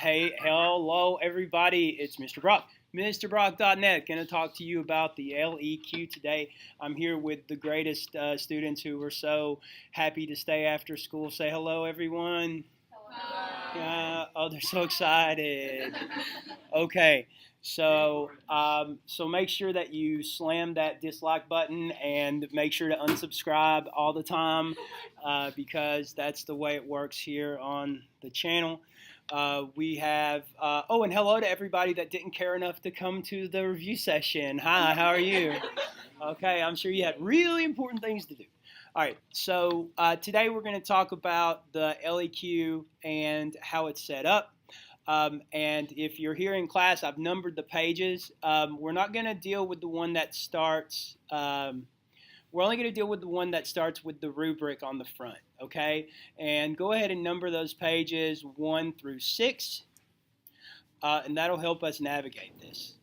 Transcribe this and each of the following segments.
Hey, hello everybody, it's Mr. Brock. MrBrockDotNet, going to talk to you about the LEQ today. I'm here with the greatest students who were so happy to stay after school. Say hello, everyone. Hello. Oh, they're so excited. Okay, so make sure that you slam that dislike button and make sure to unsubscribe all the time because that's the way it works here on the channel. We have, and hello to everybody that didn't care enough to come to the review session. Hi, how are you? Okay, I'm sure you had really important things to do. All right, so today we're going to talk about the LEQ and how it's set up. And if you're here in class, I've numbered the pages. We're not going to deal with the one that starts, we're only going to deal with the one that starts with the rubric on the front, okay? And go ahead and number those pages 1 through 6, and that'll help us navigate this.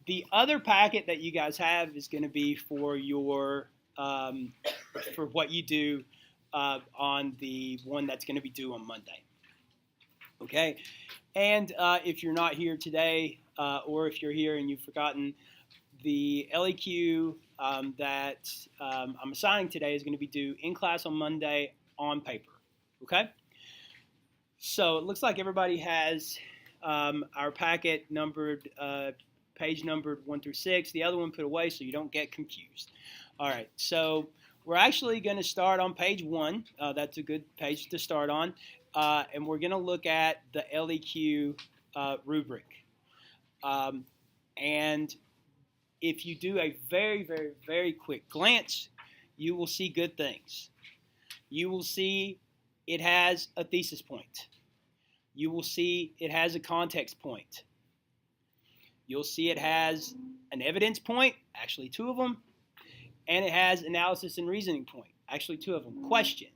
The other packet that you guys have is going to be for your, for what you do on the one that's going to be due on Monday, okay? And if you're not here today, or if you're here and you've forgotten, the LEQ that I'm assigning today is going to be due in class on Monday on paper, okay? So it looks like everybody has our packet numbered, page numbered 1 through 6. The other one put away so you don't get confused. All right, so we're actually going to start on page 1. That's a good page to start on. And we're going to look at the LEQ rubric. And if you do a very, very, very quick glance, you will see good things. You will see it has a thesis point. You will see it has a context point. You'll see it has an evidence point, actually 2 of them, and it has analysis and reasoning point, actually 2 of them. Question.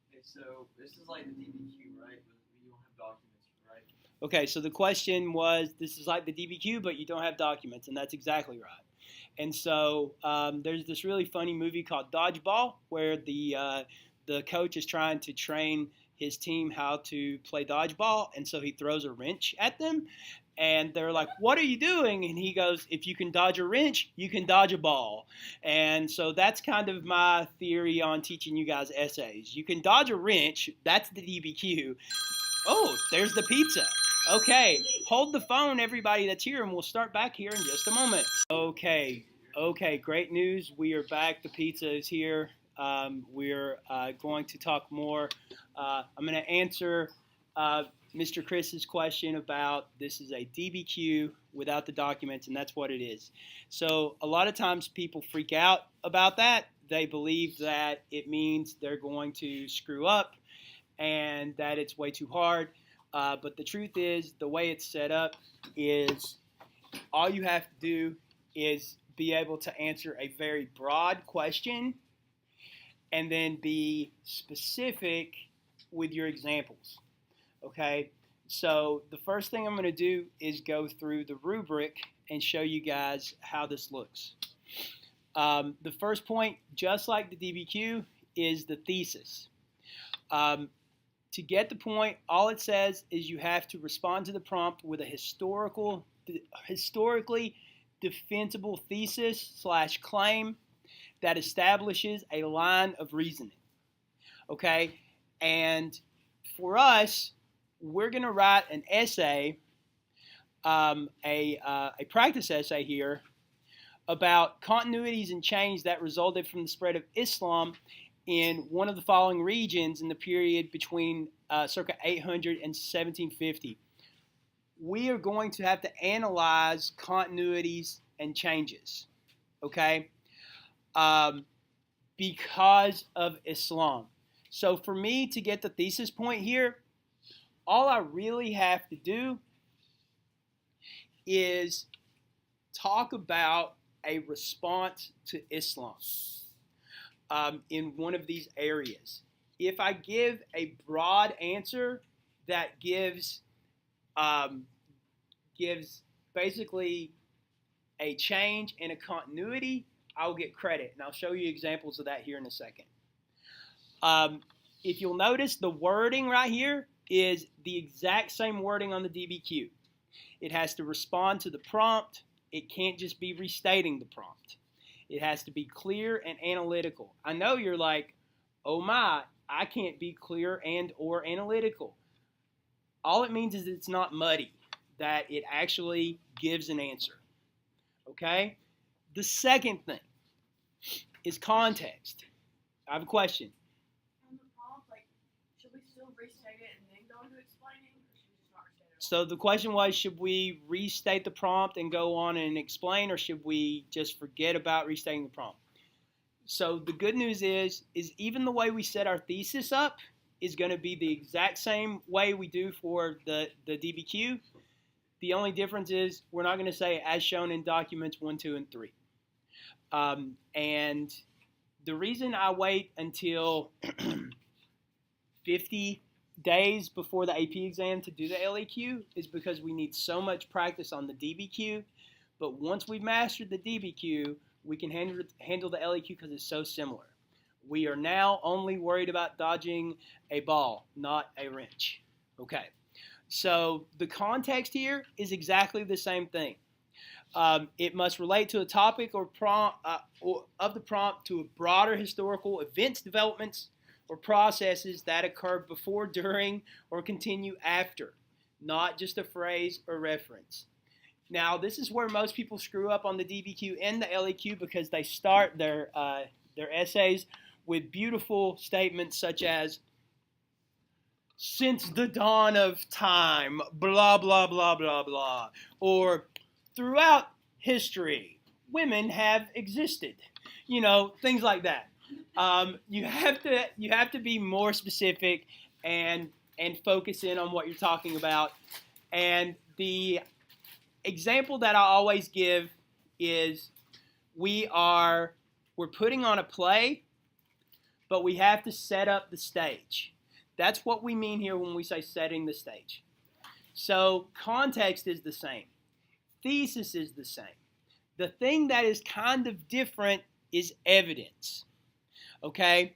Okay, so this is like the DBQ, right? But you don't have documents, right? Okay, so the question was, this is like the DBQ, but you don't have documents, and that's exactly right. And so there's this really funny movie called Dodgeball where the coach is trying to train his team how to play dodgeball, and so he throws a wrench at them, and they're like, "What are you doing?" And he goes, "If you can dodge a wrench, you can dodge a ball." And so that's kind of my theory on teaching you guys essays. You can dodge a wrench, that's the DBQ. Oh, there's the pizza. Okay, hold the phone, everybody that's here, and we'll start back here in just a moment. Okay, great news. We are back. The pizza is here. We're going to talk more. I'm going to answer Mr. Chris's question about this is a DBQ without the documents, and that's what it is. So a lot of times people freak out about that. They believe that it means they're going to screw up and that it's way too hard. But the truth is, the way it's set up is all you have to do is be able to answer a very broad question and then be specific with your examples. Okay, so the first thing I'm going to do is go through the rubric and show you guys how this looks. The first point, just like the DBQ, is the thesis. To get the point, all it says is you have to respond to the prompt with a historically defensible thesis / claim that establishes a line of reasoning. Okay, and for us, we're going to write an essay, a practice essay here, about continuities and change that resulted from the spread of Islam in one of the following regions in the period between circa 800 and 1750. We are going to have to analyze continuities and changes, okay, because of Islam. So for me to get the thesis point here, all I really have to do is talk about a response to Islam in one of these areas. If I give a broad answer that gives basically a change and a continuity, I'll get credit. And I'll show you examples of that here in a second. If you'll notice the wording right here, is the exact same wording on the DBQ. It has to respond to the prompt. It can't just be restating the prompt. It has to be clear and analytical. I know you're like, oh my, I can't be clear and or analytical. All it means is it's not muddy, that it actually gives an answer. Okay? The second thing is context. I have a question. On the prompt, like, should we still restate it and then go into explaining, or should we just not restate it? So the question was, should we restate the prompt and go on and explain, or should we just forget about restating the prompt? So the good news is even the way we set our thesis up is going to be the exact same way we do for the DBQ. The only difference is we're not going to say as shown in documents 1, 2, and 3. And the reason I wait until 50 days before the AP exam to do the LEQ is because we need so much practice on the DBQ. But once we've mastered the DBQ, we can handle the LEQ because it's so similar. We are now only worried about dodging a ball, not a wrench. Okay, so the context here is exactly the same thing. It must relate to a topic or prompt of the prompt to a broader historical events, developments, or processes that occur before, during, or continue after, not just a phrase or reference. Now, this is where most people screw up on the DBQ and the LEQ because they start their essays with beautiful statements such as, since the dawn of time, blah, blah, blah, blah, blah, or throughout history, women have existed, you know, things like that. You have to be more specific and focus in on what you're talking about. And the example that I always give is we're putting on a play, but we have to set up the stage. That's what we mean here when we say setting the stage. So context is the same. Thesis is the same. The thing that is kind of different is evidence. Okay?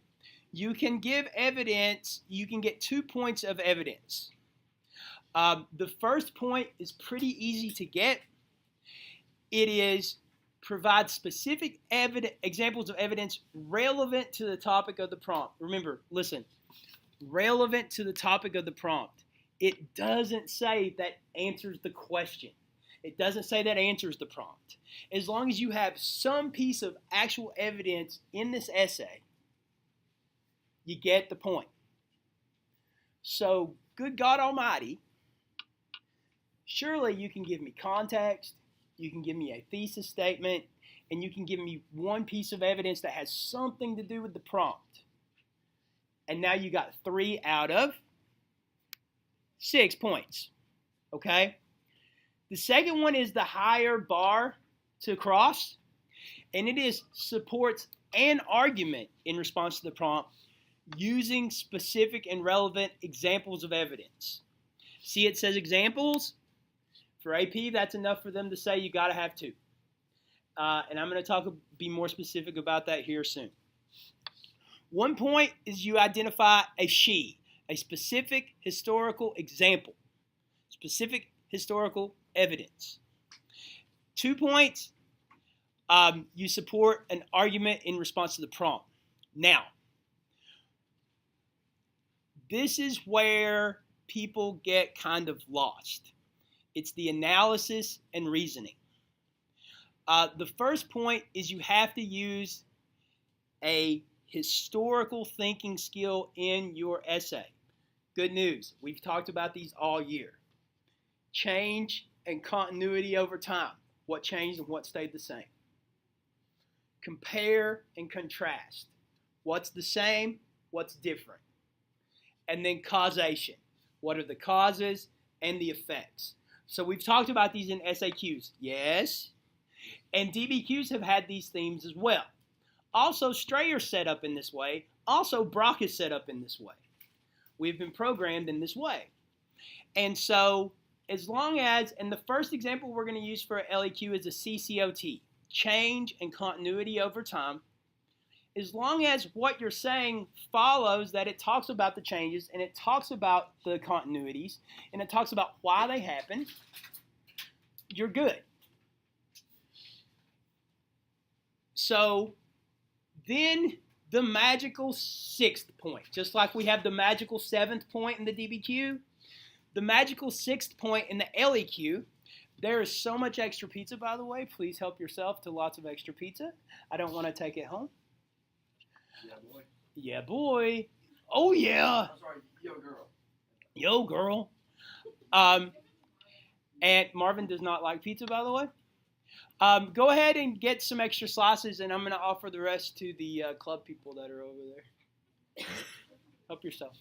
You can give evidence, you can get 2 points of evidence. The first point is pretty easy to get. It is provide specific examples of evidence relevant to the topic of the prompt. Remember, listen, relevant to the topic of the prompt. It doesn't say that answers the question. It doesn't say that answers the prompt. As long as you have some piece of actual evidence in this essay, you get the point. So, good God Almighty, surely you can give me context, you can give me a thesis statement, and you can give me one piece of evidence that has something to do with the prompt. And now you got 3 out of 6 points. Okay? The second one is the higher bar to cross, and it is supports an argument in response to the prompt using specific and relevant examples of evidence. See, it says examples. For AP, that's enough for them to say you got to have 2. And I'm going to be more specific about that here soon. 1 point is you identify a specific historical example, specific historical evidence. 2 points, you support an argument in response to the prompt. Now, this is where people get kind of lost. It's the analysis and reasoning. The first point is you have to use a historical thinking skill in your essay. Good news, we've talked about these all year. Change and continuity over time. What changed and what stayed the same. Compare and contrast. What's the same, what's different. And then causation. What are the causes and the effects? So we've talked about these in SAQs. Yes. And DBQs have had these themes as well. Also, Strayer's set up in this way. Also, Brock is set up in this way. We've been programmed in this way. And so, as long as, and the first example we're going to use for LEQ is a CCOT, change and continuity over time. as long as what you're saying follows that it talks about the changes and it talks about the continuities and it talks about why they happen, you're good. So then the magical 6th point, just like we have the magical 7th point in the DBQ, the magical 6th point in the LEQ. There is so much extra pizza, by the way. Please help yourself to lots of extra pizza. I don't want to take it home. Yeah, boy. Yeah, boy. Oh, yeah. I'm sorry, yo, girl. Yo, girl. And Marvin does not like pizza, by the way. Go ahead and get some extra slices, and I'm going to offer the rest to the club people that are over there. Help yourself.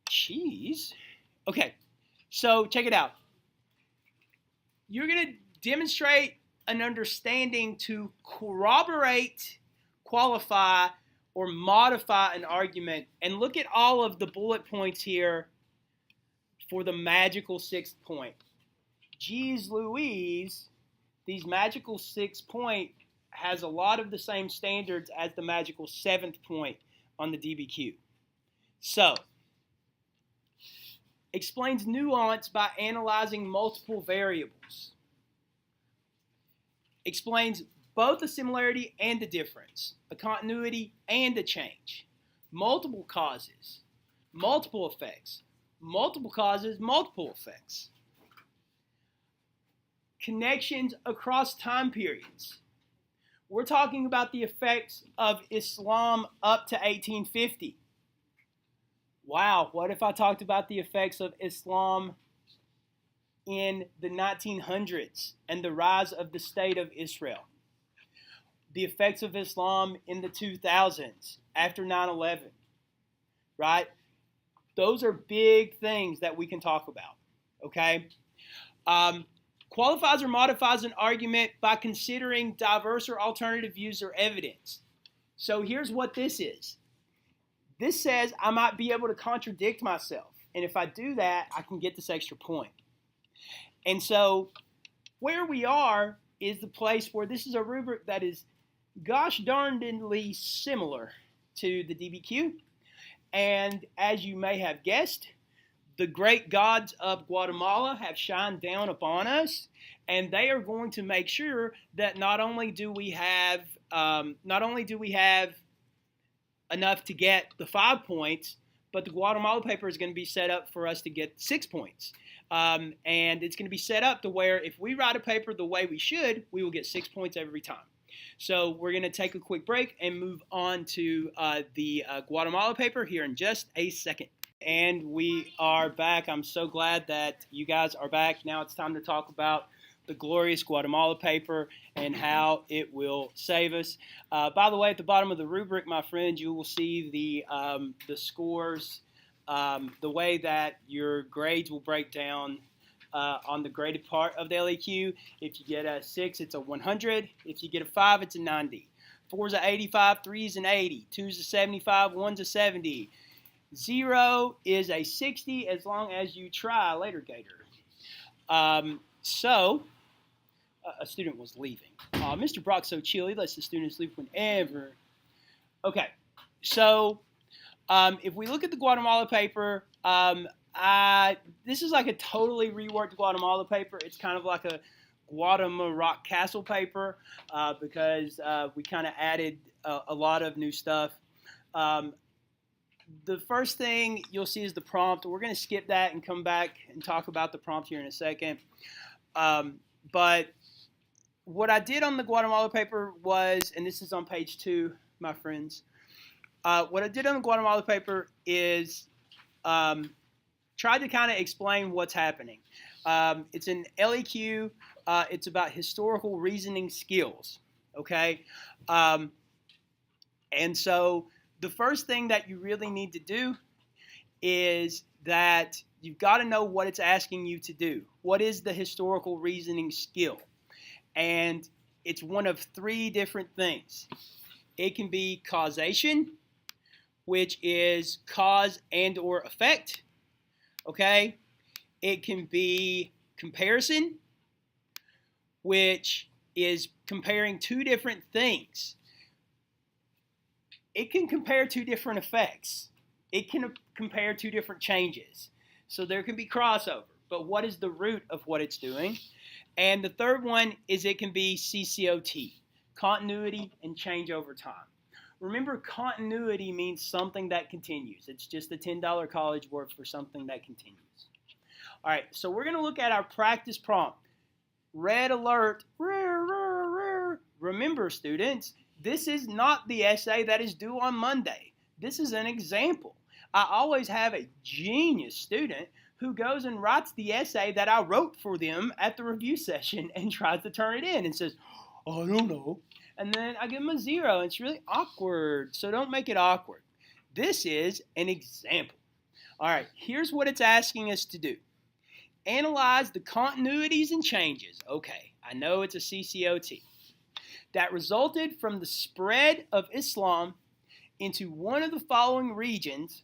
Cheese. Okay, so check it out. You're going to demonstrate an understanding to corroborate, qualify, or modify an argument. And look at all of the bullet points here for the magical 6th point. Geez Louise, these magical 6th point has a lot of the same standards as the magical 7th point on the DBQ. So, explains nuance by analyzing multiple variables. Explains both a similarity and a difference, a continuity and a change. Multiple causes, multiple effects, multiple causes, multiple effects. Connections across time periods. We're talking about the effects of Islam up to 1850. Wow, what if I talked about the effects of Islam in the 1900s and the rise of the State of Israel? The effects of Islam in the 2000s after 9/11, right? Those are big things that we can talk about, okay? Qualifies or modifies an argument by considering diverse or alternative views or evidence. So here's what this is. This says I might be able to contradict myself. And if I do that, I can get this extra point. And so where we are is the place where this is a rubric that is gosh darnedly similar to the DBQ. And as you may have guessed, the great gods of Guatemala have shined down upon us, and they are going to make sure that not only do we have enough to get the 5 points, but the Guatemala paper is going to be set up for us to get 6 points. And it's going to be set up to where if we write a paper the way we should, we will get 6 points every time. So we're going to take a quick break and move on to the Guatemala paper here in just a second. And we are back. I'm so glad that you guys are back. Now it's time to talk about the glorious Guatemala paper and how it will save us. By the way, at the bottom of the rubric, my friends, you will see the scores, the way that your grades will break down on the graded part of the LEQ. If you get a 6, it's a 100. If you get a 5, it's a 90. 4 is a 85, 3 is an 80, 2 is a 75, 1's a 70. 0 is a 60 as long as you try later, Gator. So, a student was leaving. Mr. Brock's so chill, he lets the students leave whenever. Okay, so if we look at the Guatemala paper, this is like a totally reworked Guatemala paper. It's kind of like a Guatemala Rock Castle paper because we kind of added a lot of new stuff. The first thing you'll see is the prompt. We're going to skip that and come back and talk about the prompt here in a second. But what I did on the Guatemala paper was, and this is on page 2, my friends, what I did on the Guatemala paper is tried to kind of explain what's happening. It's an LEQ. It's about historical reasoning skills, okay? And so the first thing that you really need to do is that you've got to know what it's asking you to do. What is the historical reasoning skill? And it's one of 3 different things. It can be causation, which is cause and or effect, okay? It can be comparison, which is comparing two different things. It can compare two different effects. It can compare two different changes. So there can be crossover. But what is the root of what it's doing? And the third one is it can be CCOT, continuity and change over time. Remember, continuity means something that continues. It's just a $10 college word for something that continues. All right, so we're going to look at our practice prompt. Red alert. Remember, students, this is not the essay that is due on Monday. This is an example. I always have a genius student who goes and writes the essay that I wrote for them at the review session and tries to turn it in and says, oh, I don't know. And then I give them a 0. It's really awkward, so don't make it awkward. This is an example. All right, here's what it's asking us to do. Analyze the continuities and changes. Okay, I know it's a CCOT. That resulted from the spread of Islam into one of the following regions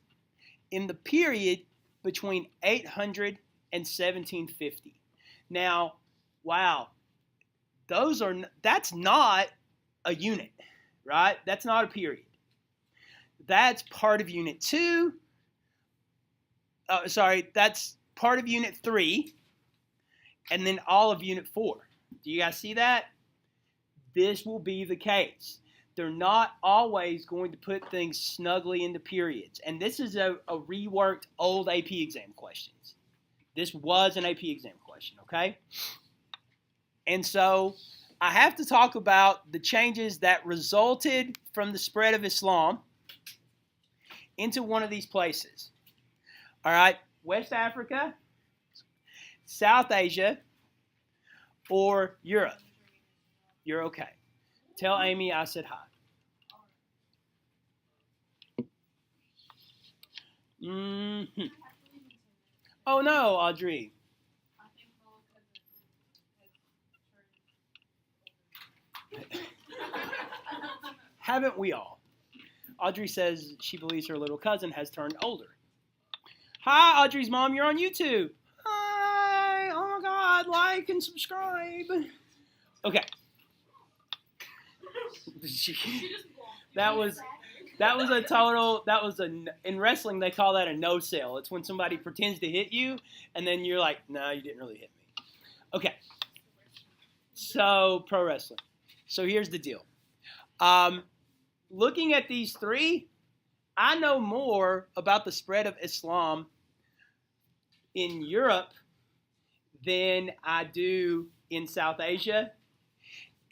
in the period between 800 and 1750. Now, wow, that's not a unit, right? That's not a period. That's part of unit 2. That's part of unit 3, and then all of unit 4. Do you guys see that? This will be the case. They're not always going to put things snugly into periods. And this is a reworked old AP exam questions. This was an AP exam question, okay? And so I have to talk about the changes that resulted from the spread of Islam into one of these places. All right, West Africa, South Asia, or Europe. You're okay. Tell Amy I said hi. Mm-hmm. Oh no, Audrey. Haven't we all? Audrey says she believes her little cousin has turned older. Hi, Audrey's mom. You're on YouTube. Hi. Oh my God, like and subscribe. Okay. In wrestling they call that a no sale. It's when somebody pretends to hit you and then you're like, no, you didn't really hit me. Okay. So pro wrestling. So here's the deal. Looking at these three, I know more about the spread of Islam in Europe than I do in South Asia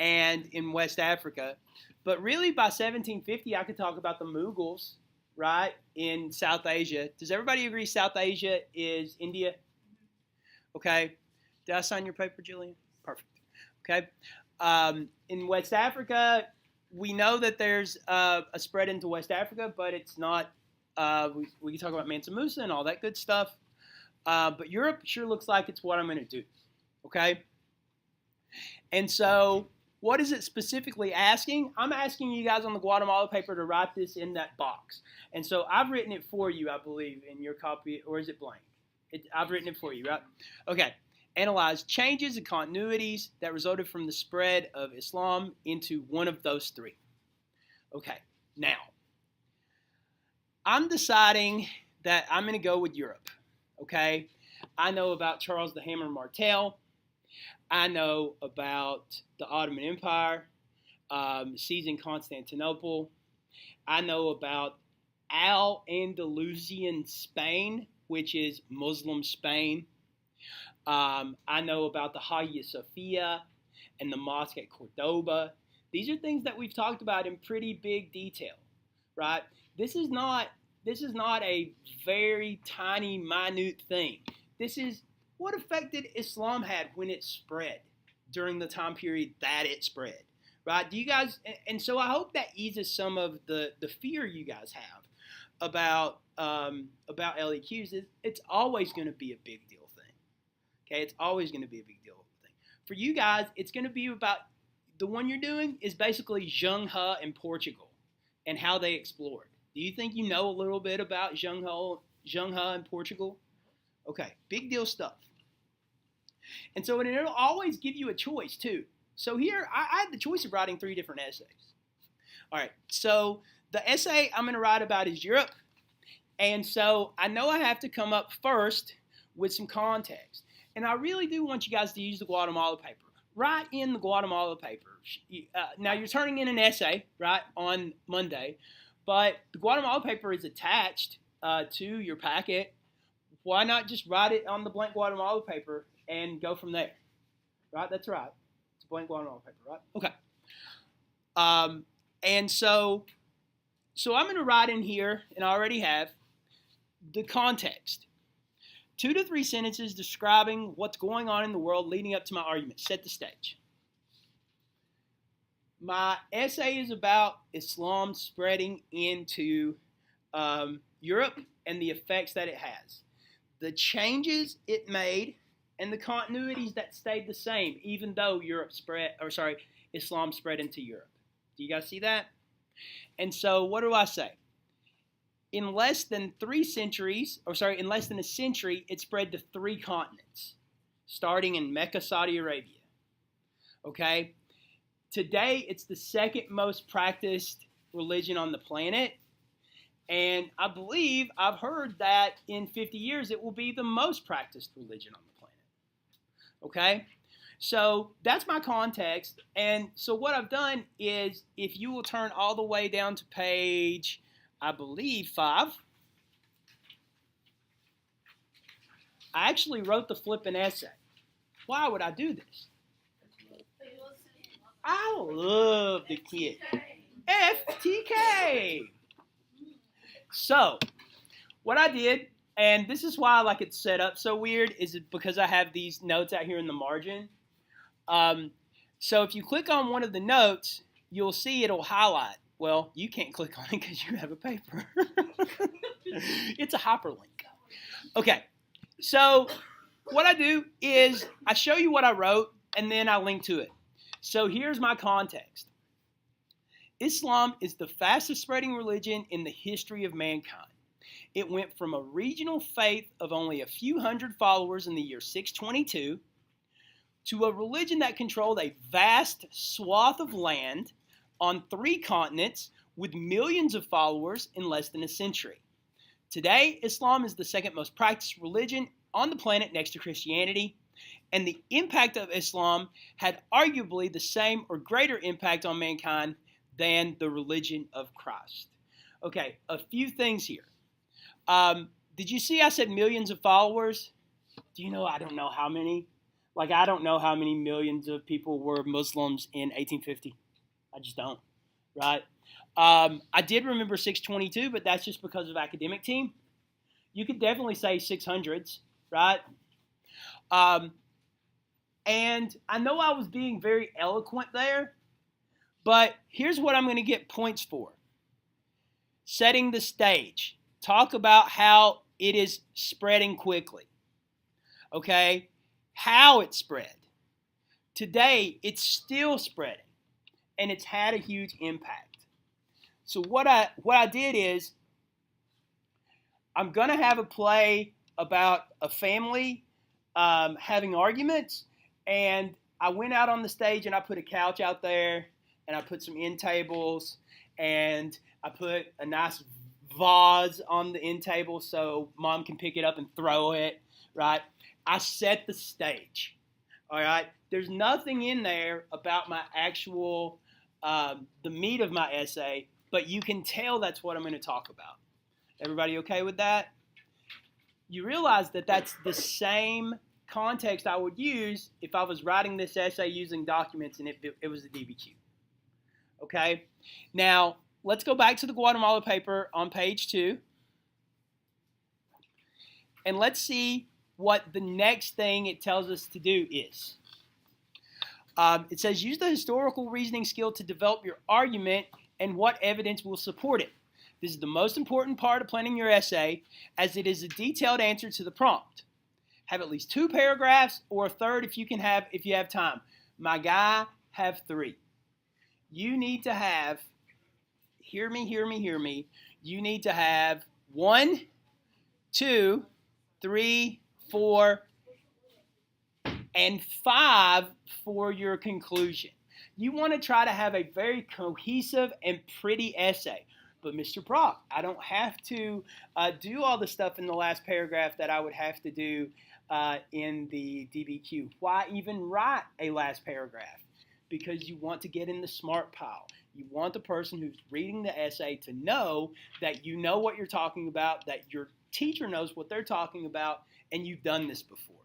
and in West Africa. But really, by 1750, I could talk about the Mughals, right, in South Asia. Does everybody agree South Asia is India? Okay. Did I sign your paper, Jillian? Perfect. Okay. In West Africa, we know that there's a spread into West Africa, but it's not, we can talk about Mansa Musa and all that good stuff. But Europe sure looks like it's what I'm going to do. Okay. And so what is it specifically asking? I'm asking you guys on the Guatemala paper to write this in that box. And so I've written it for you, I believe, in your copy, or is it blank? I've written it for you, right? Okay. Analyze changes and continuities that resulted from the spread of Islam into one of those three. Okay. Now, I'm deciding that I'm going to go with Europe. Okay. I know about Charles the Hammer Martel. I know about the Ottoman Empire, seizing Constantinople. I know about Al-Andalusian Spain, which is Muslim Spain. I know about the Hagia Sophia and the mosque at Cordoba. These are things that we've talked about in pretty big detail, right? This is not a very tiny, minute thing. This is what effect did Islam had when it spread during the time period that it spread, right? Do you guys, and so I hope that eases some of the fear you guys have about LEQs. It's always going to be a big deal thing, okay? It's always going to be a big deal thing. For you guys, it's going to be about, the one you're doing is basically Zheng He in Portugal and how they explored. Do you think you know a little bit about Zheng He in Portugal? Okay, big deal stuff. And so it'll always give you a choice too. So here, I had the choice of writing 3 different essays. All right, so the essay I'm going to write about is Europe. And so I know I have to come up first with some context. And I really do want you guys to use the Guatemala paper. Write in the Guatemala paper. Now, you're turning in an essay, right, on Monday. But the Guatemala paper is attached to your packet. Why not just write it on the blank Guatemala paper and go from there? Right? That's right. It's a blank Guatemala paper, right? Okay. And so I'm going to write in here, and I already have, the context. 2 to 3 sentences describing what's going on in the world leading up to my argument. Set the stage. My essay is about Islam spreading into Europe and the effects that it has. The changes it made and the continuities that stayed the same, even though Islam spread into Europe. Do you guys see that? And so what do I say? In less than a century, it spread to 3 continents, starting in Mecca, Saudi Arabia. Okay? Today, it's the 2nd most practiced religion on the planet. And I believe, I've heard that in 50 years, it will be the most practiced religion on the planet. Okay? So that's my context. And so what I've done is, if you will turn all the way down to page, I believe, 5, I actually wrote the flipping essay. Why would I do this? I love the kid. FTK. So, what I did, and this is why I like it set up so weird, is because I have these notes out here in the margin. So if you click on one of the notes, you'll see it'll highlight. Well, you can't click on it because you have a paper. It's a hyperlink. Okay, so what I do is I show you what I wrote, and then I link to it. So here's my context. Islam is the fastest spreading religion in the history of mankind. It went from a regional faith of only a few hundred followers in the year 622 to a religion that controlled a vast swath of land on 3 continents with millions of followers in less than a century. Today, Islam is the 2nd most practiced religion on the planet next to Christianity, and the impact of Islam had arguably the same or greater impact on mankind than the religion of Christ. Okay, a few things here. Did you see I said millions of followers? Do you know I don't know how many? Like, I don't know how many millions of people were Muslims in 1850. I just don't, right? I did remember 622, but that's just because of academic team. You could definitely say 600s, right? And I know I was being very eloquent there, but here's what I'm going to get points for. Setting the stage. Talk about how it is spreading quickly. Okay? How it spread. Today, it's still spreading, and it's had a huge impact. So what I did is, I'm going to have a play about a family having arguments, and I went out on the stage and I put a couch out there, and I put some end tables, and I put a nice vase on the end table so mom can pick it up and throw it, right? I set the stage, all right? There's nothing in there about my actual, the meat of my essay, but you can tell that's what I'm going to talk about. Everybody okay with that? You realize that that's the same context I would use if I was writing this essay using documents and it was a DBQ. Okay? Now, let's go back to the Guatemala paper on page 2. And let's see what the next thing it tells us to do is. It says, use the historical reasoning skill to develop your argument and what evidence will support it. This is the most important part of planning your essay, as it is a detailed answer to the prompt. Have at least 2 paragraphs, or a third if you have time. My guy, have 3. You need to have, hear me. You need to have 1, 2, 3, 4, and 5 for your conclusion. You want to try to have a very cohesive and pretty essay. But Mr. Brock, I don't have to do all the stuff in the last paragraph that I would have to do in the DBQ. Why even write a last paragraph? Because you want to get in the smart pile. You want the person who's reading the essay to know that you know what you're talking about, that your teacher knows what they're talking about, and you've done this before.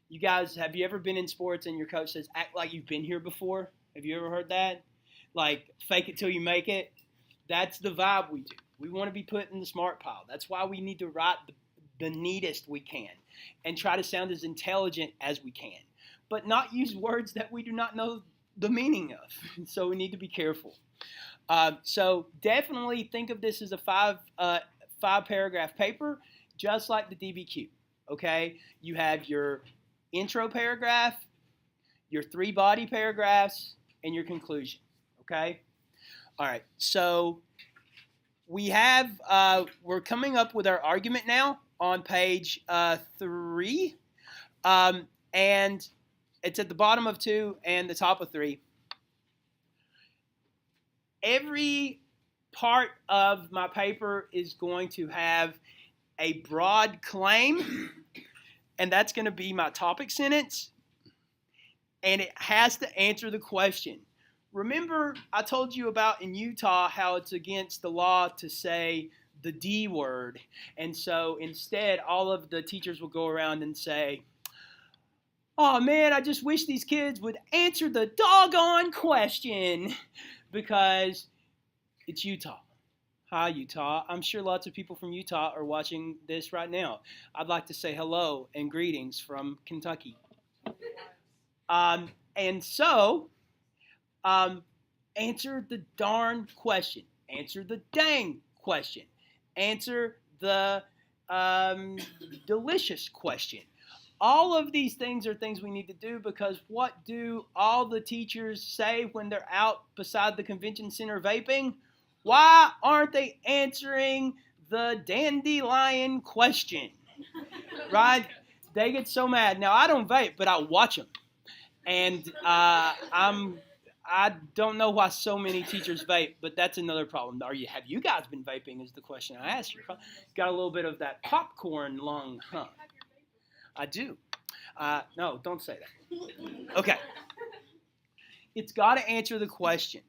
You guys, have you ever been in sports and your coach says, act like you've been here before? Have you ever heard that? Like, fake it till you make it? That's the vibe we do. We want to be put in the smart pile. That's why we need to write the neatest we can and try to sound as intelligent as we can, but not use words that we do not know the meaning of. So we need to be careful. So definitely think of this as a five paragraph paper, just like the DBQ. Okay, you have your intro paragraph, your 3 body paragraphs, and your conclusion. Okay. All right. So we have we're coming up with our argument now on page 3, and it's at the bottom of 2 and the top of 3. Every part of my paper is going to have a broad claim, and that's going to be my topic sentence, and it has to answer the question. Remember, I told you about in Utah how it's against the law to say the D word, and so instead all of the teachers will go around and say, oh man, I just wish these kids would answer the doggone question, because it's Utah. Hi, Utah. I'm sure lots of people from Utah are watching this right now. I'd like to say hello and greetings from Kentucky. And so, answer the darn question. Answer the dang question. Answer the delicious question. All of these things are things we need to do, because what do all the teachers say when they're out beside the convention center vaping? Why aren't they answering the dandelion question? Right? They get so mad. Now, I don't vape, but I watch them. And I don't know why so many teachers vape, but that's another problem. Have you guys been vaping is the question I asked you. Got a little bit of that popcorn lung, huh? I do. No, don't say that. Okay. It's got to answer the question.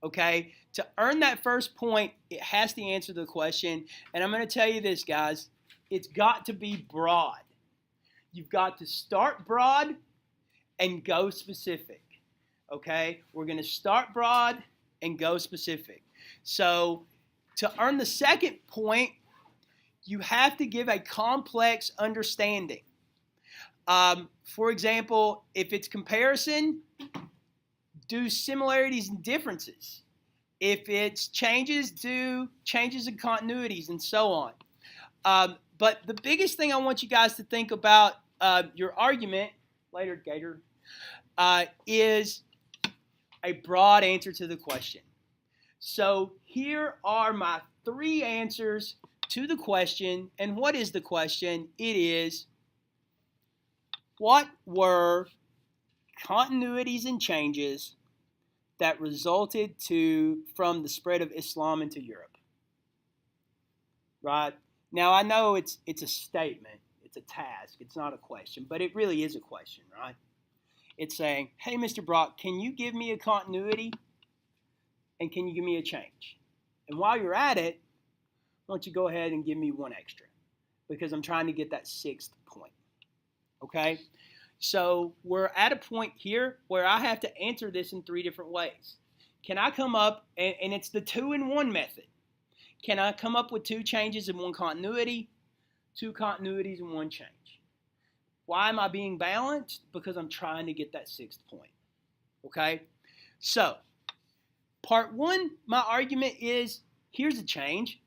Okay? To earn that first point, it has to answer the question. And I'm going to tell you this, guys. It's got to be broad. You've got to start broad and go specific. Okay? We're going to start broad and go specific. So to earn the second point, you have to give a complex understanding. For example, if it's comparison, do similarities and differences. If it's changes, do changes and continuities, and so on. But the biggest thing I want you guys to think about your argument, later, Gator, is a broad answer to the question. So here are my 3 answers to the question. And what is the question? It is, what were continuities and changes that resulted from the spread of Islam into Europe? Right? Now, I know it's a statement. It's a task. It's not a question. But it really is a question, right? It's saying, hey, Mr. Brock, can you give me a continuity? And can you give me a change? And while you're at it, why don't you go ahead and give me 1 extra? Because I'm trying to get that 6th point. Okay? So we're at a point here where I have to answer this in 3 different ways. Can I come up, and it's the 2-in-1 method. Can I come up with 2 changes and 1 continuity, 2 continuities and 1 change? Why am I being balanced? Because I'm trying to get that 6th point. Okay? So, part 1, my argument is, here's a change.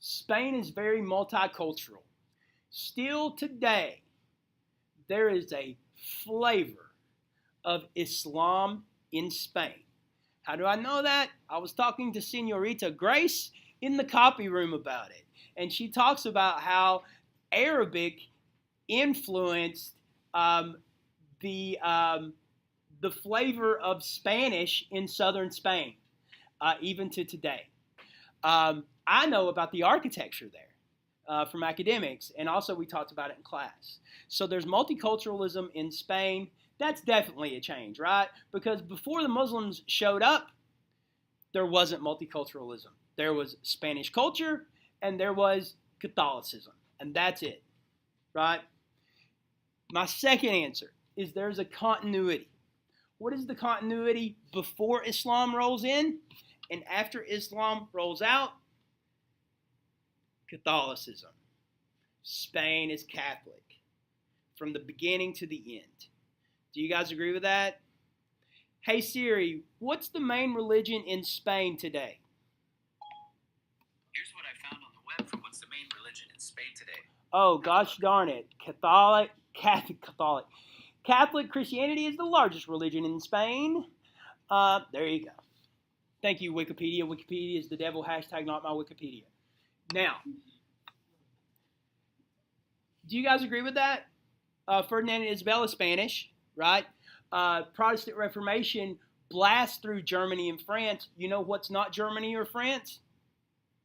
Spain is very multicultural. Still today, there is a flavor of Islam in Spain. How do I know that? I was talking to Senorita Grace in the copy room about it. And she talks about how Arabic influenced um, the flavor of Spanish in southern Spain, even to today. I know about the architecture there from academics, and also we talked about it in class. So there's multiculturalism in Spain. That's definitely a change, right? Because before the Muslims showed up, there wasn't multiculturalism. There was Spanish culture, and there was Catholicism, and that's it, right? My second answer is there's a continuity. What is the continuity before Islam rolls in and after Islam rolls out? Catholicism. Spain is Catholic from the beginning to the end. Do you guys agree with that? Hey Siri, what's the main religion in Spain today? Here's what I found on the web for what's the main religion in Spain today. Oh, gosh darn it. Catholic Christianity is the largest religion in Spain. There you go. Thank you, Wikipedia. Wikipedia is the devil, hashtag not my Wikipedia. Now, do you guys agree with that? Ferdinand and Isabel is Spanish, right? Protestant Reformation blasts through Germany and France. You know what's not Germany or France?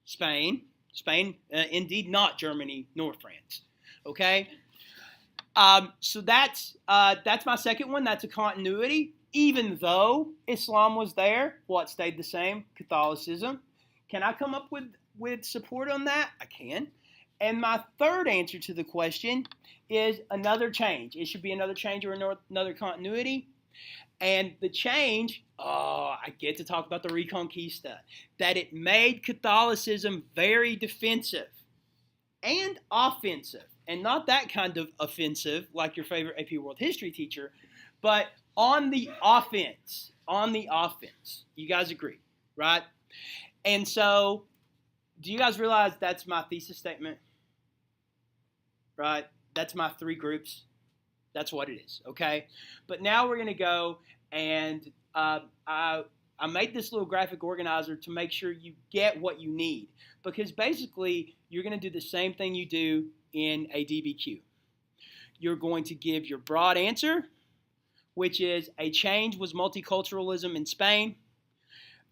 Spain. Spain, indeed not Germany nor France. Okay? So that's my second one. That's a continuity. Even though Islam was there, what stayed the same? Catholicism. Can I come up with support on that? I can. And my third answer to the question is another change. It should be another change or another continuity. And the change, I get to talk about the Reconquista, that it made Catholicism very defensive and offensive. And not that kind of offensive like your favorite AP World History teacher, but on the offense. On the offense. You guys agree, right? And so, do you guys realize that's my thesis statement? Right? That's my three groups. That's what it is, okay? But now we're going to go and I made this little graphic organizer to make sure you get what you need. Because basically, you're going to do the same thing you do in a DBQ. You're going to give your broad answer, which is a change was multiculturalism in Spain.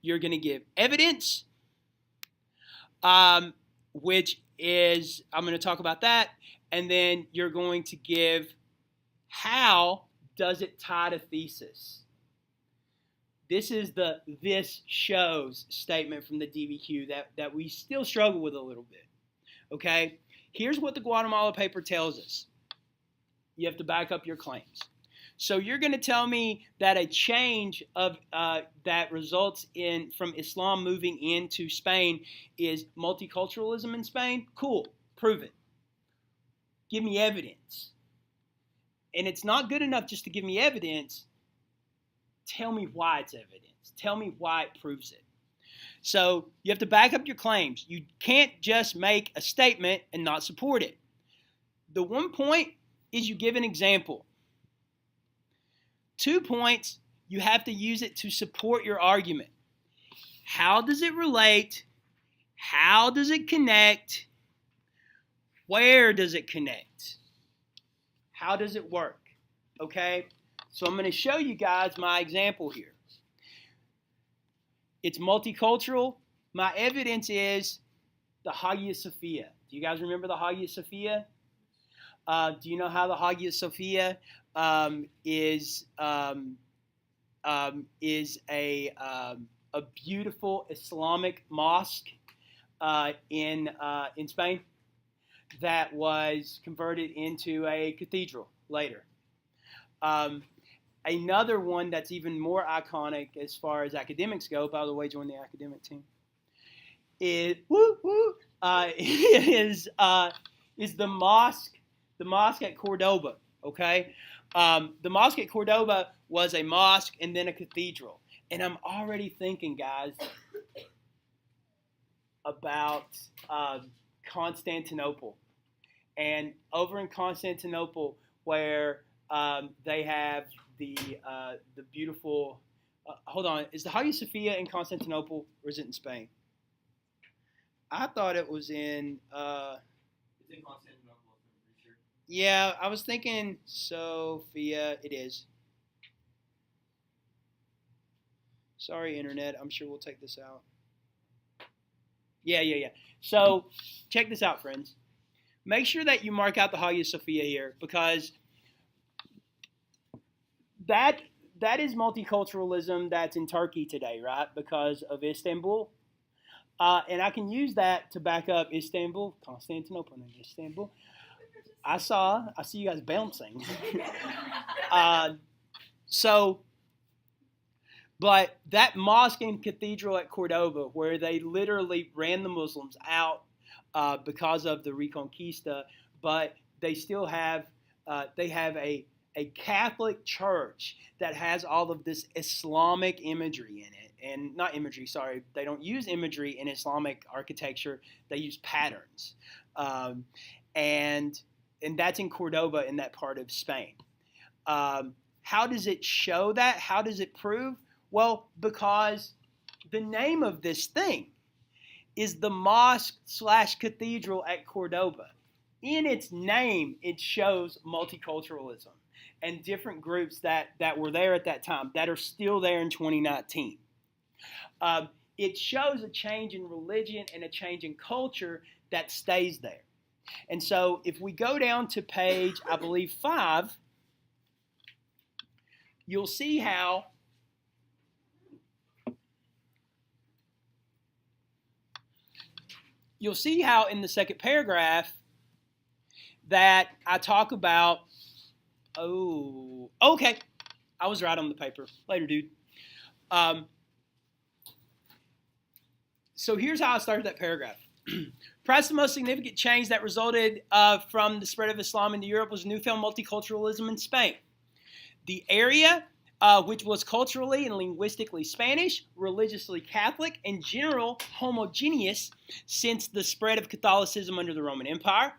You're going to give evidence, which is, I'm going to talk about that. And then you're going to give how does it tie to thesis. This is the this shows statement from the DBQ that we still struggle with a little bit. Okay? Here's what the Guatemala paper tells us. You have to back up your claims. So you're going to tell me that a change of that results in from Islam moving into Spain is multiculturalism in Spain? Cool. Prove it. Give me evidence. And it's not good enough just to give me evidence. Tell me why it's evidence. Tell me why it proves it. So you have to back up your claims. You can't just make a statement and not support it. The 1 point is you give an example. 2 points, you have to use it to support your argument. How does it relate? How does it connect? Where does it connect? How does it work? Okay? So I'm going to show you guys my example here. It's multicultural. My evidence is the Hagia Sophia. Do you guys remember the Hagia Sophia? Do you know how the Hagia Sophia is a beautiful Islamic mosque in Spain that was converted into a cathedral later? Another one that's even more iconic as far as academics go, by the way, join the academic team, is the mosque at Cordoba, okay? The mosque at Cordoba was a mosque and then a cathedral. And I'm already thinking, guys, about Constantinople. And over in Constantinople, where they have the beautiful, hold on, is the Hagia Sophia in Constantinople or is it in Spain? I thought it was in, It's in Constantinople, I'm pretty sure. Yeah, I was thinking Sophia. It is. Sorry, internet. I'm sure we'll take this out. Yeah. So check this out, friends. Make sure that you mark out the Hagia Sophia here, because that is multiculturalism that's in Turkey today, right? Because of Istanbul. And I can use that to back up Istanbul, Constantinople, and Istanbul. I see you guys bouncing. So, but that mosque and cathedral at Cordoba, where they literally ran the Muslims out because of the Reconquista, but they still have a Catholic church that has all of this Islamic imagery in it. And not imagery, sorry, they don't use imagery in Islamic architecture. They use patterns. And that's in Cordoba, in that part of Spain. How does it show that? How does it prove? Well, because the name of this thing is the mosque/cathedral at Cordoba. In its name, it shows multiculturalism and different groups that were there at that time, that are still there in 2019. It shows a change in religion and a change in culture that stays there. And so if we go down to page, I believe, 5, you'll see how in the second paragraph that I talk about, okay, I was right on the paper. Later, dude. So here's how I started that paragraph. Perhaps the most significant change that resulted from the spread of Islam into Europe was newfound multiculturalism in Spain. The area, which was culturally and linguistically Spanish, religiously Catholic, and general homogeneous since the spread of Catholicism under the Roman Empire,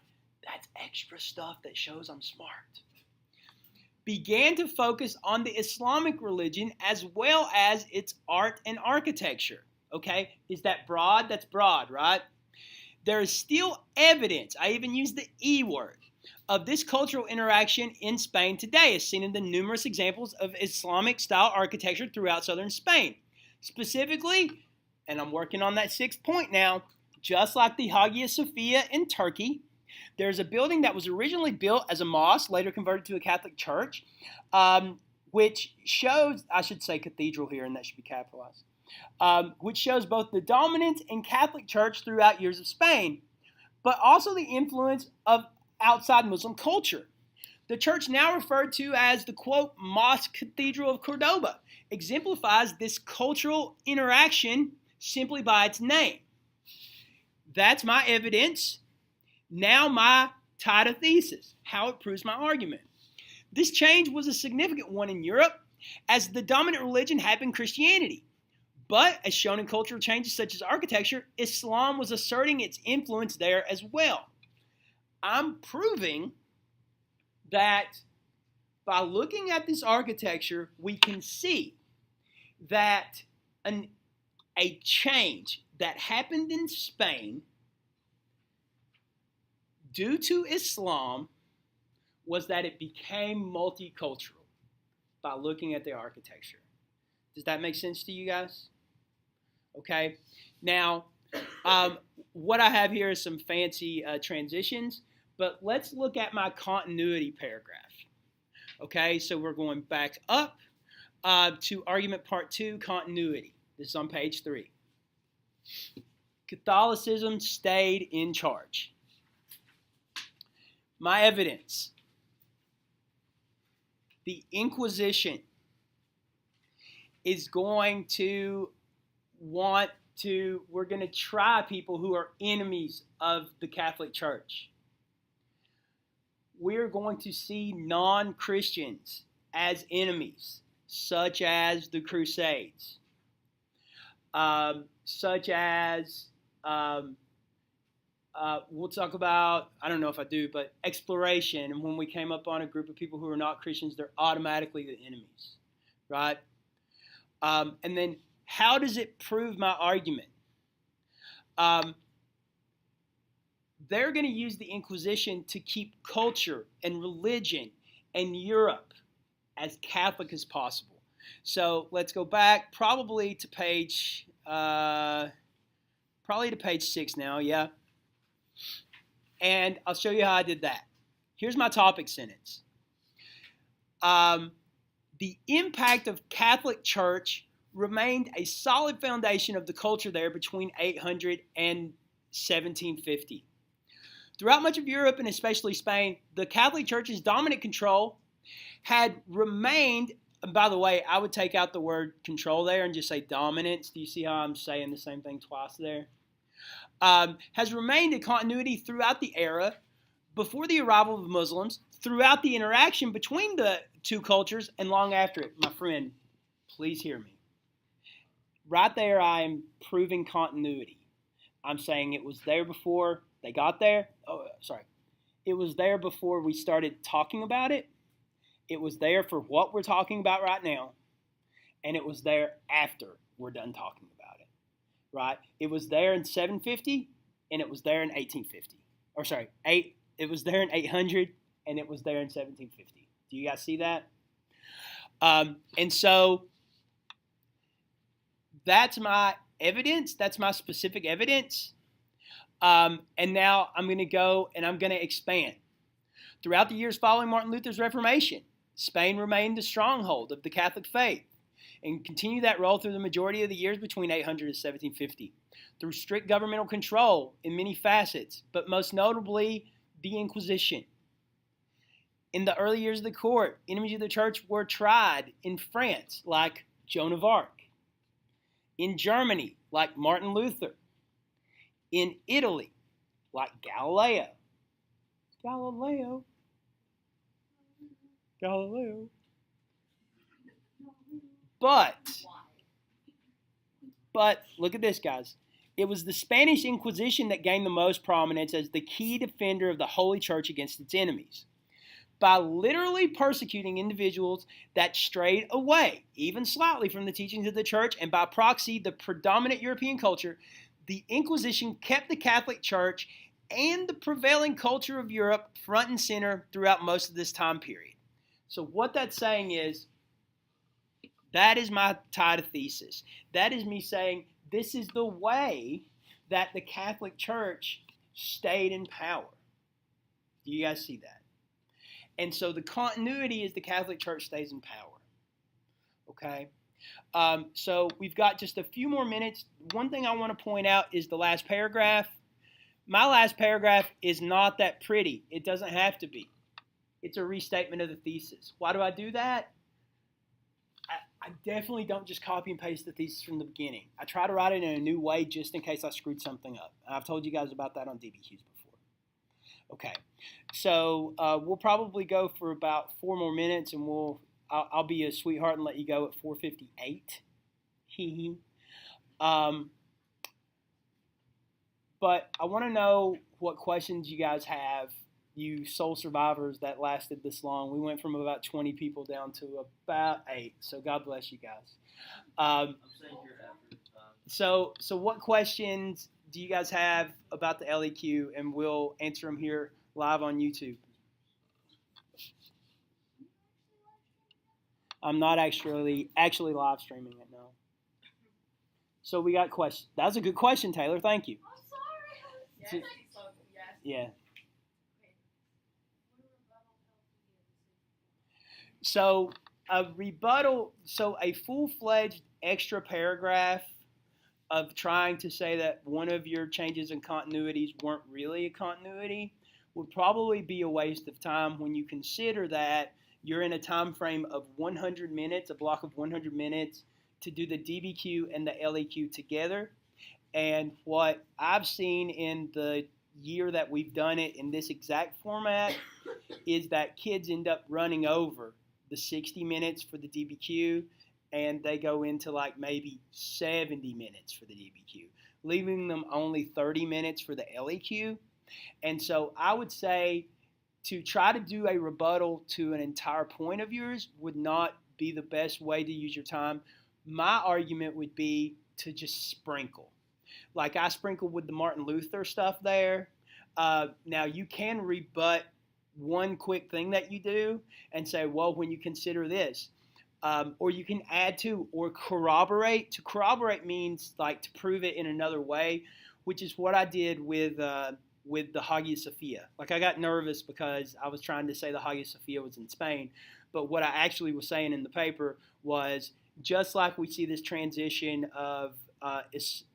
that's extra stuff that shows I'm smart, began to focus on the Islamic religion as well as its art and architecture. Okay, is that broad? That's broad, right? There is still evidence, I even use the E word, of this cultural interaction in Spain today, as seen in the numerous examples of Islamic-style architecture throughout southern Spain. Specifically, and I'm working on that 6th point now, just like the Hagia Sophia in Turkey, there's a building that was originally built as a mosque, later converted to a Catholic church, which shows, I should say cathedral here, and that should be capitalized, which shows both the dominance in Catholic church throughout years of Spain, but also the influence of outside Muslim culture. The church, now referred to as the, quote, Mosque Cathedral of Cordoba, exemplifies this cultural interaction simply by its name. That's my evidence. Now my title thesis, how it proves my argument. This change was a significant one in Europe, as the dominant religion had been Christianity. But, as shown in cultural changes such as architecture, Islam was asserting its influence there as well. I'm proving that by looking at this architecture, we can see that a change that happened in Spain due to Islam was that it became multicultural by looking at the architecture. Does that make sense to you guys? Okay. Now, what I have here is some fancy transitions, but let's look at my continuity paragraph. Okay, so we're going back up to argument part 2, continuity. This is on page 3. Catholicism stayed in charge. My evidence. The Inquisition is going to we're going to try people who are enemies of the Catholic Church. We're going to see non-Christians as enemies, such as the Crusades, such as, we'll talk about, I don't know if I do, but exploration. And when we came up on a group of people who are not Christians, they're automatically the enemies, right? And then how does it prove my argument? they're going to use the Inquisition to keep culture and religion and Europe as Catholic as possible. So let's go back probably to page 6 now, yeah. And I'll show you how I did that. Here's my topic sentence. The impact of Catholic Church remained a solid foundation of the culture there between 800 and 1750. Throughout much of Europe, and especially Spain, the Catholic Church's dominant control had remained, and by the way, I would take out the word control there and just say dominance. Do you see how I'm saying the same thing twice there? Has remained a continuity throughout the era, before the arrival of the Muslims, throughout the interaction between the two cultures, and long after it. My friend, please hear me. Right there, I am proving continuity. I'm saying it was there before they got there. It was there before we started talking about it. It was there for what we're talking about right now. And it was there after we're done talking about it. Right? It was there in 750 and it was there in 1850. It was there in 800 and it was there in 1750. Do you guys see that? And so that's my evidence. That's my specific evidence. And now I'm going to go and I'm going to expand. Throughout the years following Martin Luther's Reformation, Spain remained a stronghold of the Catholic faith and continued that role through the majority of the years between 800 and 1750, through strict governmental control in many facets, but most notably the Inquisition. In the early years of the court, enemies of the church were tried in France, like Joan of Arc, in Germany, like Martin Luther, in Italy, like Galileo. But look at this, guys. It was the Spanish Inquisition that gained the most prominence as the key defender of the Holy Church against its enemies. By literally persecuting individuals that strayed away, even slightly, from the teachings of the Church, and by proxy, the predominant European culture, the Inquisition kept the Catholic Church and the prevailing culture of Europe front and center throughout most of this time period. So what that's saying is, that is my title thesis. That is me saying this is the way that the Catholic Church stayed in power. Do you guys see that? And so the continuity is the Catholic Church stays in power. Okay? So we've got just a few more minutes. One thing I want to point out is the last paragraph. My last paragraph is not that pretty. It doesn't have to be. It's a restatement of the thesis. Why do I do that? I definitely don't just copy and paste the thesis from the beginning. I try to write it in a new way just in case I screwed something up. I've told you guys about that on DBQs before. Okay, so we'll probably go for about 4 more minutes, and I'll be a sweetheart and let you go at 4:58. But I want to know what questions you guys have, you soul survivors that lasted this long. We went from about 20 people down to about 8. So God bless you guys. I'm saying here after. So what questions do you guys have about the LEQ? And we'll answer them here live on YouTube. I'm not actually live streaming it, no. So we got questions. That was a good question, Taylor. Thank you. I'm sorry. Yeah. So a rebuttal, so a full-fledged extra paragraph of trying to say that one of your changes in continuities weren't really a continuity would probably be a waste of time when you consider that you're in a time frame of 100 minutes, a block of 100 minutes, to do the DBQ and the LEQ together. And what I've seen in the year that we've done it in this exact format is that kids end up running over the 60 minutes for the DBQ, and they go into like maybe 70 minutes for the DBQ, leaving them only 30 minutes for the LEQ. And so I would say to try to do a rebuttal to an entire point of yours would not be the best way to use your time. My argument would be to just sprinkle. Like I sprinkled with the Martin Luther stuff there. Now, you can rebut one quick thing that you do and say, well, when you consider this, or you can add to or corroborate. To corroborate means like to prove it in another way, which is what I did with the Hagia Sophia. Like I got nervous because I was trying to say the Hagia Sophia was in Spain, but what I actually was saying in the paper was just like we see this transition of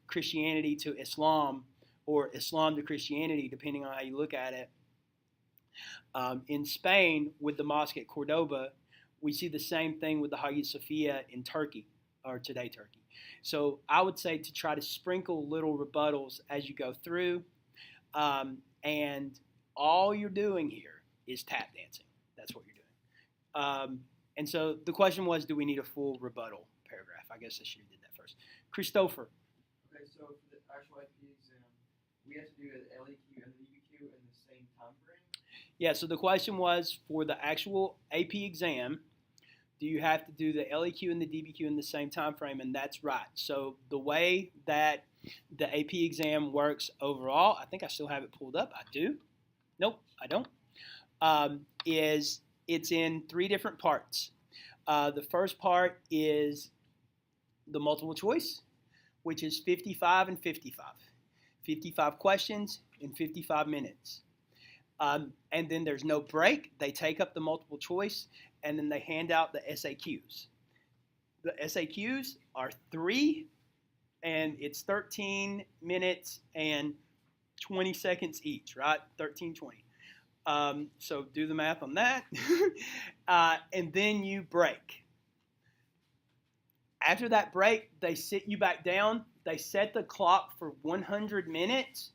Christianity to Islam, or Islam to Christianity, depending on how you look at it. In Spain, with the mosque at Cordoba, we see the same thing with the Hagia Sophia in Turkey, or today Turkey. So I would say to try to sprinkle little rebuttals as you go through, and all you're doing here is tap dancing. That's what you're doing. And so the question was, do we need a full rebuttal paragraph? I guess I should have did that first. Christopher. Okay, so for the actual AP exam, we have to do the LEQ and the DBQ in the same time frame? Yeah, so the question was, for the actual AP exam, do you have to do the LEQ and the DBQ in the same time frame? And that's right. So the way that the AP exam works overall, I think I still have it pulled up. I do. Nope, I don't. Is it's in 3 different parts. The first part is the multiple choice, which is 55 and 55. 55 questions in 55 minutes. And then there's no break. They take up the multiple choice, and then they hand out the SAQs. The SAQs are 3, and it's 13 minutes and 20 seconds each, right? 13, 20. So do the math on that. And then you break. After that break, they sit you back down. They set the clock for 100 minutes,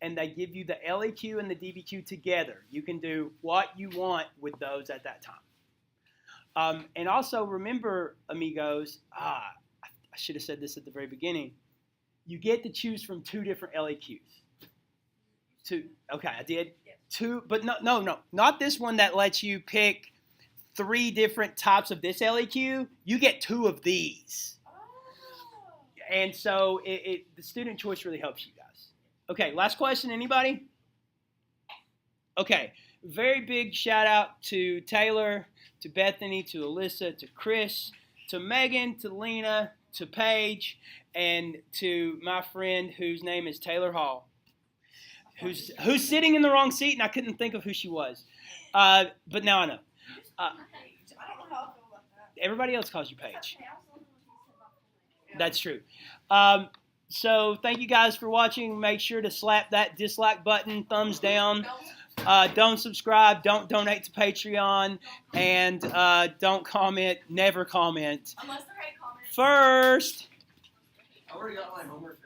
and they give you the LEQ and the DBQ together. You can do what you want with those at that time. And also remember, amigos, I should have said this at the very beginning. You get to choose from 2 different LEQs. 2. Okay, I did. Yeah. 2, but no, not this one that lets you pick 3 different types of this LEQ. You get 2 of these. And so the student choice really helps you guys. Okay, last question, anybody? Okay, very big shout out to Taylor, to Bethany, to Alyssa, to Chris, to Megan, to Lena, to Paige, and to my friend whose name is Taylor Hall, who's sitting in the wrong seat, and I couldn't think of who she was. But now I know. I don't know how I feel about that. Everybody else calls you Paige. Okay, I was wondering what you said about the That's true. So thank you guys for watching. Make sure to slap that dislike button, thumbs down. Don't subscribe. Don't donate to Patreon. And don't comment. Never comment. Unless they're hate comments. First. I already got my homework.